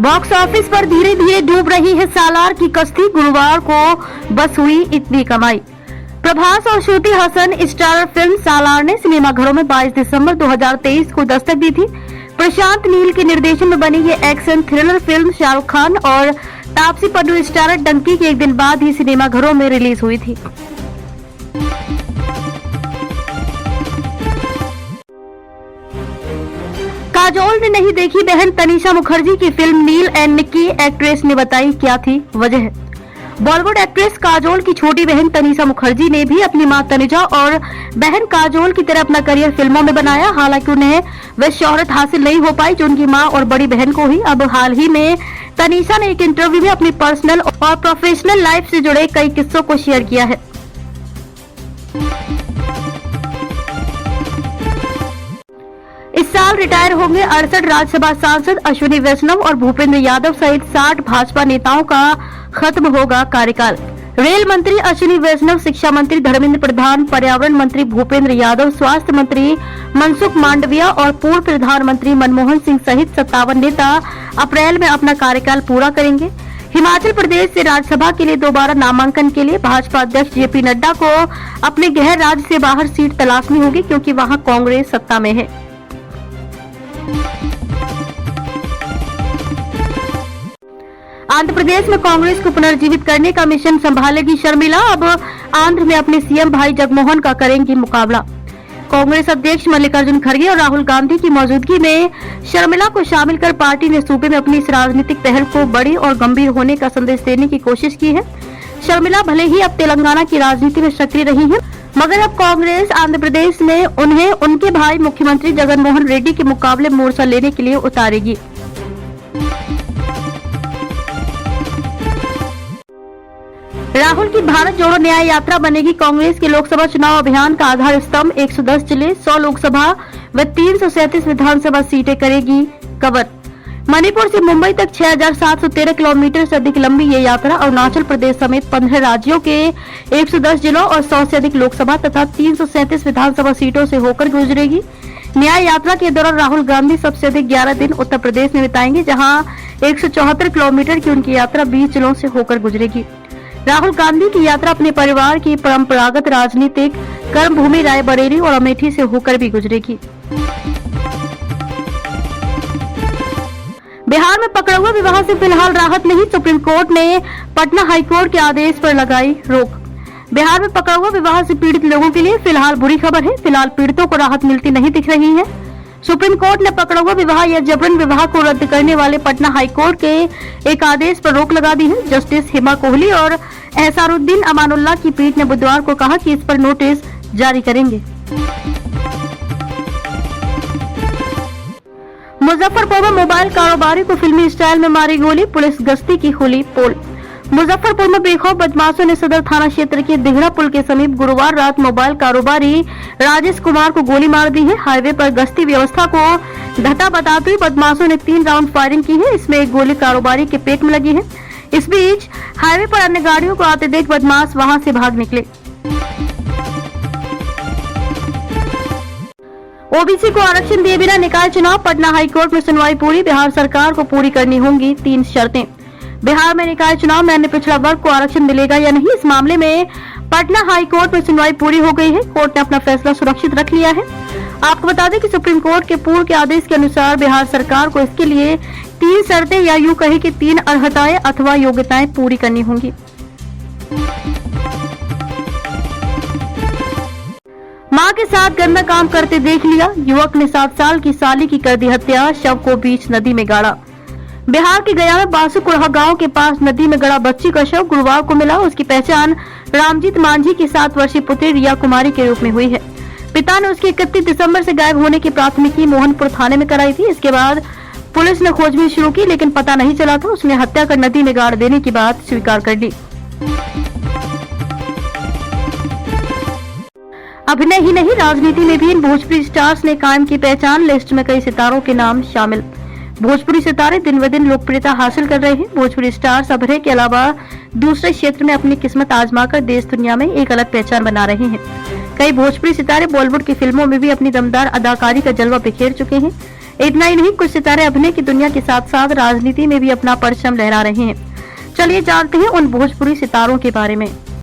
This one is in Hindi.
बॉक्स ऑफिस पर धीरे धीरे डूब रही है सालार की कश्ती। गुरुवार को बस हुई इतनी कमाई। प्रभास और श्रुति हसन स्टारर फिल्म सालार ने सिनेमाघरों में 22 दिसंबर 2023 को दस्तक दी थी। प्रशांत नील के निर्देशन में बनी ये action thriller film Shahrukh Khan और तापसी पन्नू स्टारर डंकी के एक दिन बाद ही सिनेमाघरों में रिलीज हुई थी। काजोल ने नहीं देखी बहन तनीषा मुखर्जी की film Neal and Nikki. Actress ने बताई क्या थी वजह। बॉलीवुड एक्ट्रेस काजोल की छोटी बहन तनीषा मुखर्जी ने भी अपनी मां तनुजा और बहन काजोल की तरह अपना करियर फिल्मों में बनाया। हालांकि उन्हें वह शोहरत हासिल नहीं हो पाई जो उनकी मां और बड़ी बहन को हुई। अब हाल ही में तनीषा ने एक इंटरव्यू में अपनी पर्सनल और प्रोफेशनल लाइफ से जुड़े कई किस्सों को शेयर किया है। इस साल रिटायर होंगे 68 राज्यसभा सांसद अश्विनी वैष्णव और भूपेंद्र यादव सहित 60 भाजपा नेताओं का खत्म होगा कार्यकाल। रेल मंत्री अश्विनी वैष्णव, शिक्षा मंत्री धर्मेंद्र प्रधान, पर्यावरण मंत्री भूपेंद्र यादव, स्वास्थ्य मंत्री मनसुख मांडविया और पूर्व प्रधानमंत्री मनमोहन सिंह सहित 57 नेता अप्रैल में अपना कार्यकाल पूरा करेंगे। हिमाचल प्रदेश से राज्यसभा के लिए दोबारा नामांकन के लिए भाजपा अध्यक्ष जेपी नड्डा को अपने गृह राज्य से बाहर सीट तलाशनी होगी क्योंकि वहां कांग्रेस सत्ता में है। आंध्र प्रदेश में कांग्रेस को पुनर्जीवित करने का मिशन संभालेगी शर्मिला। अब आंध्र में अपने सीएम भाई जगमोहन का करेंगी मुकाबला। कांग्रेस अध्यक्ष मल्लिकार्जुन खड़गे और राहुल गांधी की मौजूदगी में शर्मिला को शामिल कर पार्टी ने सूबे में अपनी इस राजनीतिक पहल को बड़ी और गंभीर होने का संदेश देने की कोशिश की है। शर्मिला भले ही अब तेलंगाना की राजनीति में सक्रिय रही है, मगर अब कांग्रेस आंध्र प्रदेश में उन्हें उनके भाई मुख्यमंत्री जगनमोहन रेड्डी के मुकाबले मोर्चा लेने के लिए उतारेगी। राहुल की भारत जोड़ो न्याय यात्रा बनेगी कांग्रेस के लोकसभा चुनाव अभियान का आधार स्तंभ। 110 जिले, 100 लोकसभा व 337 विधानसभा सीटें करेगी कवर। मणिपुर से मुंबई तक 6713 किलोमीटर से अधिक लंबी ये यात्रा अरुणाचल प्रदेश समेत 15 राज्यों के 110 जिलों और 100 से अधिक लोकसभा तथा 337 विधानसभा सीटों से होकर गुजरेगी। न्याय यात्रा के दौरान राहुल गांधी सबसे अधिक 11 दिन उत्तर प्रदेश में बिताएंगे, जहां 174 किलोमीटर की उनकी यात्रा 20 जिलों से होकर गुजरेगी। राहुल गांधी की यात्रा अपने परिवार की परंपरागत राजनीतिक कर्मभूमि रायबरेली और अमेठी से होकर भी गुजरेगी। बिहार में पकड़ुआ विवाह से फिलहाल राहत नहीं। सुप्रीम कोर्ट ने पटना हाईकोर्ट के आदेश पर लगाई रोक। बिहार में पकड़ुआ विवाह से पीड़ित लोगों के लिए फिलहाल बुरी खबर है। फिलहाल पीड़ितों को राहत मिलती नहीं दिख रही है। सुप्रीम कोर्ट ने पकड़ुआ विवाह या जबरन विवाह को रद्द करने वाले पटना हाईकोर्ट के एक आदेश पर रोक लगा दी है। जस्टिस हिमा कोहली और एहसारुद्दीन अमानुल्लाह की पीठ ने बुधवार को कहा कि इस पर नोटिस जारी करेंगे। मुजफ्फरपुर में मोबाइल कारोबारी को फिल्मी स्टाइल में मारी गोली। पुलिस गश्ती की खोली पोल। मुजफ्फरपुर में बेखौफ बदमाशों ने सदर थाना क्षेत्र के दिघड़ा पुल के समीप गुरुवार रात मोबाइल कारोबारी राजेश कुमार को गोली मार दी है। हाईवे पर गश्ती व्यवस्था को घटा बताते हुए बदमाशों ने 3 राउंड फायरिंग की है। इसमें एक गोली कारोबारी के पेट में लगी है। इस बीच हाईवे पर अन्य गाड़ियों को आते देख बदमाश वहां से भाग निकले। ओबीसी को आरक्षण दिए बिना निकाय चुनाव। पटना हाईकोर्ट में सुनवाई पूरी। बिहार सरकार को पूरी करनी होंगी 3 शर्तें। बिहार में निकाय चुनाव में अन्य पिछड़ा वर्ग को आरक्षण मिलेगा या नहीं, इस मामले में पटना हाईकोर्ट में सुनवाई पूरी हो गई है। कोर्ट ने अपना फैसला सुरक्षित रख लिया है। आपको बता दें कि सुप्रीम कोर्ट के पूर्व के आदेश के अनुसार बिहार सरकार को इसके लिए 3 शर्तें या यूं कहे कि 3 अर्हताएं अथवा योग्यताएं पूरी करनी होंगी। मां के साथ गंदा काम करते देख लिया। युवक ने 7 साल की साली की कर दी हत्या। शव को बीच नदी में गाड़ा। बिहार के गया में बासुकुरहा गांव के पास नदी में गड़ा बच्ची का शव गुरुवार को मिला। उसकी पहचान रामजीत मांझी की 7 वर्षीय पुत्री रिया कुमारी के रूप में हुई है। पिता ने उसकी 31 दिसंबर से गायब होने की प्राथमिकी मोहनपुर थाने में कराई थी। इसके बाद पुलिस ने खोजबीन शुरू की, लेकिन पता नहीं चला था। उसने हत्या कर नदी में गाड़ देने की बात स्वीकार कर ली। अभिनय ही नहीं, राजनीति में भी इन भोजपुरी स्टार्स ने कायम की पहचान। लिस्ट में कई सितारों के नाम शामिल। भोजपुरी सितारे दिन ब दिन लोकप्रियता हासिल कर रहे हैं। भोजपुरी स्टार्स अभिनय के अलावा दूसरे क्षेत्र में अपनी किस्मत आजमाकर देश दुनिया में एक अलग पहचान बना रहे हैं। कई भोजपुरी सितारे बॉलीवुड की फिल्मों में भी अपनी दमदार अदाकारी का जलवा बिखेर चुके हैं। इतना ही नहीं, कुछ सितारे अभिनय की दुनिया के साथ साथ राजनीति में भी अपना परचम लहरा रहे हैं। चलिए जानते हैं उन भोजपुरी सितारों के बारे में।